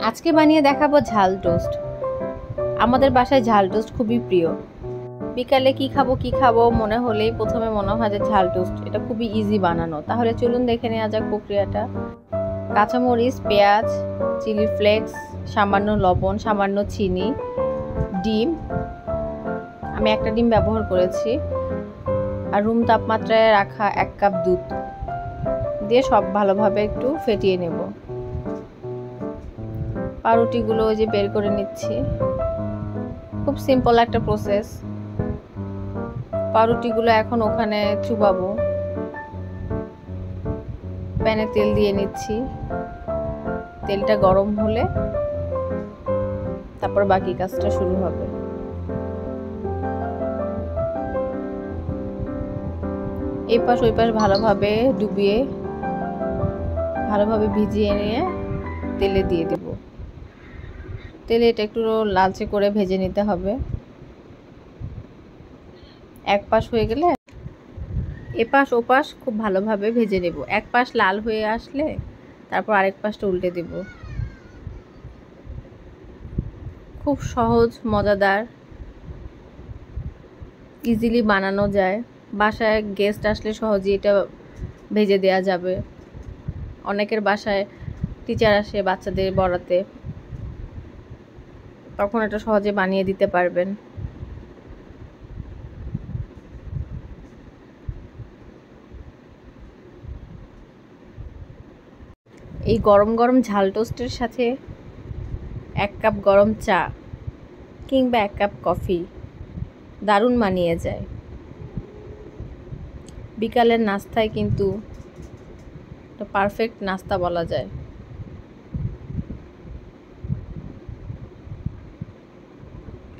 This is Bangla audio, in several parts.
আজকে বানিয়ে দেখাবো ঝাল টোস্ট। আমাদের বাসায় ঝাল টোস্ট খুবই প্রিয়। বিকালে কি খাবো মনে হলেই প্রথমে মনে হয় যে ঝাল টোস্ট। এটা খুবই ইজি বানানো। তাহলে চলুন দেখে নেওয়া যাক প্রক্রিয়াটা। কাঁচামরিচ, পেঁয়াজ, চিলি ফ্লেক্স, সামান্য লবণ, সামান্য চিনি, ডিম। আমি একটা ডিম ব্যবহার করেছি। আর রুম তাপমাত্রায় রাখা 1 কাপ দুধ দিয়ে সব ভালোভাবে একটু ফেটিয়ে নেব। পাউরুটিগুলো যে বের করে নিচ্ছি। খুব সিম্পল একটা প্রসেস। পাউরুটিগুলো এখন ওখানে চুবাবো। প্যানে তেল দিয়ে নিচ্ছি। তেলটা গরম হলে তারপর বাকি কাজটা শুরু হবে। এই পাশ ওই পাশ ভালোভাবে ডুবিয়ে ভালোভাবে ভিজিয়ে নিয়ে তেলে দিয়ে দেব। তেলে এটা একটু লালচে করে ভেজে নিতে হবে। এক পাশ হয়ে গেলে এপাশ ওপাশ খুব ভালোভাবে ভেজে নেব। এক পাশ লাল হয়ে আসলে তারপর আরেক পাশটা উল্টে দেব। খুব সহজ, মজাদার, ইজিলি বানানো যায়। বাসায় গেস্ট আসলে সহজেই এটা ভেজে দেওয়া যাবে। অনেকের বাসায় টিচার আসে বাচ্চাদের পড়াতে, তখন এটা সহজে বানিয়ে দিতে পারবেন। এই গরম গরম ঝাল টোস্টের সাথে 1 কাপ গরম চা কিংবা 1 কাপ কফি দারুণ মানিয়ে যায়। বিকালের নাস্তায় কিন্তু এটা পারফেক্ট নাস্তা বলা যায়।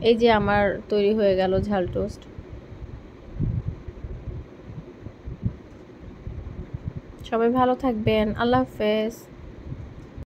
এই যে আমার তৈরি হয়ে গেল ঝাল টোস্ট। সবাই ভালো থাকবেন। আল্লাহ হাফেজ।